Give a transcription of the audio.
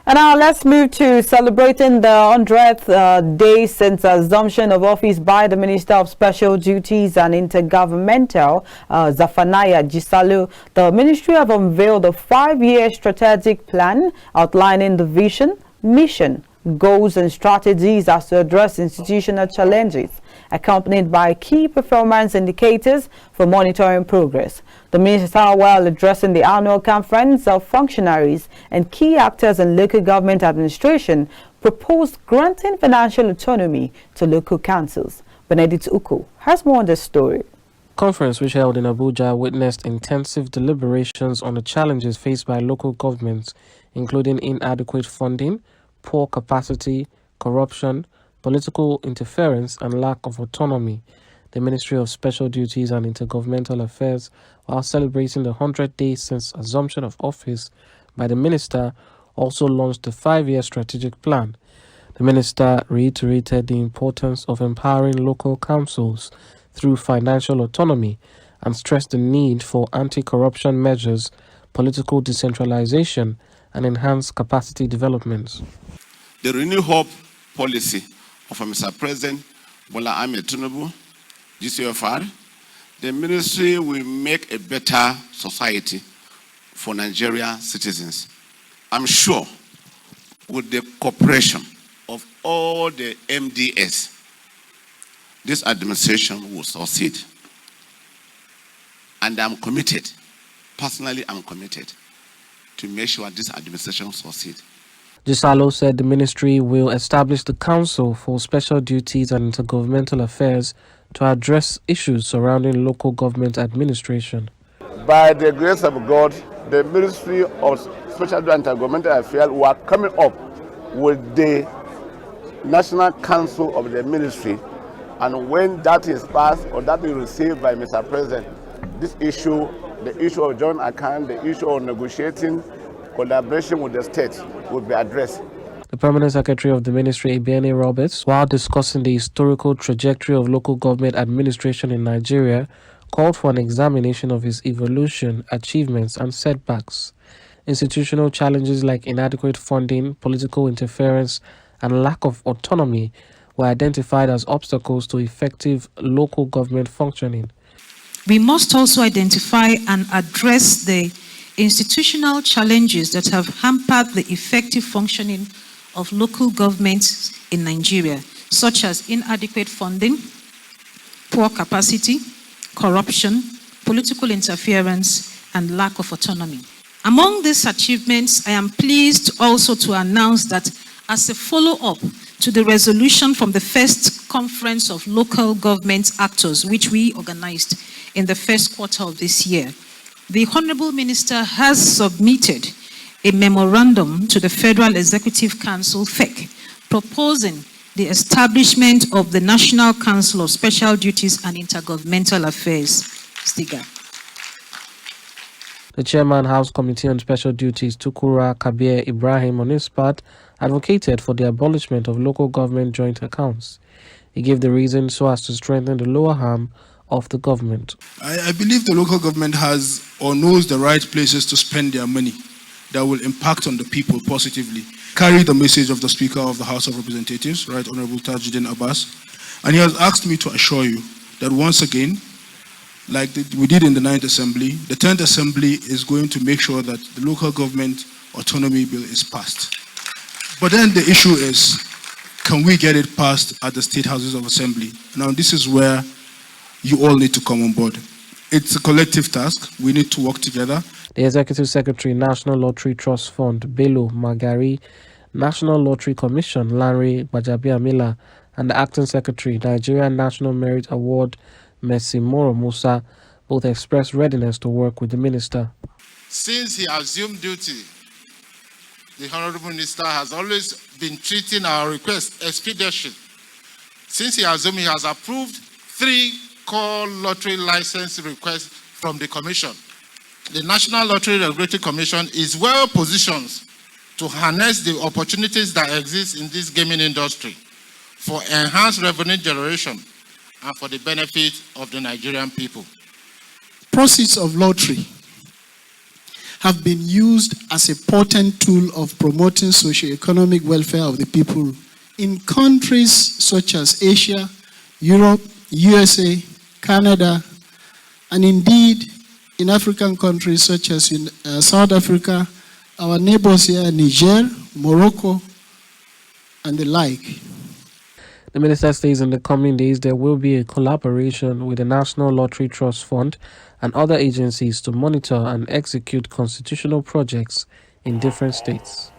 And now let's move to celebrating the 100th day since assumption of office by the Minister of Special Duties and Intergovernmental, Zafanaya Jisalo. The ministry have unveiled a 5-year strategic plan outlining the vision, mission, goals and strategies as to address institutional challenges, accompanied by key performance indicators for monitoring progress. The minister, while addressing the annual conference of functionaries and key actors in local government administration, proposed granting financial autonomy to local councils. Benedict Uko has more on this story. Conference, which held in Abuja, witnessed intensive deliberations on the challenges faced by local governments, including inadequate funding, poor capacity, corruption, political interference, and lack of autonomy. The Ministry of Special Duties and Intergovernmental Affairs, while celebrating the 100 days since assumption of office by the minister, also launched a 5-year strategic plan. The minister reiterated the importance of empowering local councils through financial autonomy and stressed the need for anti-corruption measures, political decentralization, and enhanced capacity development. The Renew Hope policy of Mr. President Bola Ahmed Tinubu, GCFR, the ministry will make a better society for Nigeria citizens. I'm sure with the cooperation of all the MDS, this administration will succeed. And I'm committed, personally I'm committed, to make sure this administration succeeds. Jisalo said the ministry will establish the Council for Special Duties and Intergovernmental Affairs to address issues surrounding local government administration. By the grace of God, the Ministry of Special Duties and Intergovernmental Affairs were coming up with the National Council of the Ministry, and when that is passed or that is received by Mr. President, this issue, the issue of joint account, the issue of negotiating collaboration with the state will be addressed. The Permanent Secretary of the Ministry, Ibiene Roberts, while discussing the historical trajectory of local government administration in Nigeria, called for an examination of its evolution, achievements, and setbacks. Institutional challenges like inadequate funding, political interference, and lack of autonomy were identified as obstacles to effective local government functioning. We must also identify and address the institutional challenges that have hampered the effective functioning of local governments in Nigeria, such as inadequate funding, poor capacity, corruption, political interference, and lack of autonomy. Among these achievements, I am pleased also to announce that as a follow-up to the resolution from the first Conference of Local Government Actors, which we organized in the first quarter of this year, the Honorable Minister has submitted a memorandum to the Federal Executive Council, FEC, proposing the establishment of the National Council of Special Duties and Intergovernmental Affairs, STIGA. The Chairman, House Committee on Special Duties, Tukura Kabir Ibrahim, on his part, advocated for the abolishment of local government joint accounts. He gave the reason so as to strengthen the lower arm of the government. I believe the local government has or knows the right places to spend their money that will impact on the people positively. Carry the message of the Speaker of the House of Representatives, Right Honorable Tajuddin Abbas, and he has asked me to assure you that once again, like we did in the 9th Assembly, the 10th Assembly is going to make sure that the local government autonomy bill is passed. But then the issue is, can we get it passed at the State Houses of Assembly? Now this is where you all need to come on board. It's a collective task. We need to work together. The Executive Secretary, National Lottery Trust Fund, Bello Magari, National Lottery Commission, Lanre Gbajabiamila, and the Acting Secretary, Nigerian National Merit Award, Mercy Moro Musa, both expressed readiness to work with the minister. Since he assumed duty, the Honorable Minister has always been treating our requests expeditiously. Since he assumed, he has approved 3 core lottery license requests from the Commission. The National Lottery Regulatory Commission is well positioned to harness the opportunities that exist in this gaming industry for enhanced revenue generation and for the benefit of the Nigerian people. Proceeds of lottery have been used as a potent tool of promoting socio-economic welfare of the people in countries such as Asia, Europe, USA, Canada, and indeed in African countries such as in South Africa, our neighbors here, Niger, Morocco, and the like. The minister says in the coming days there will be a collaboration with the National Lottery Trust Fund and other agencies to monitor and execute constitutional projects in different states.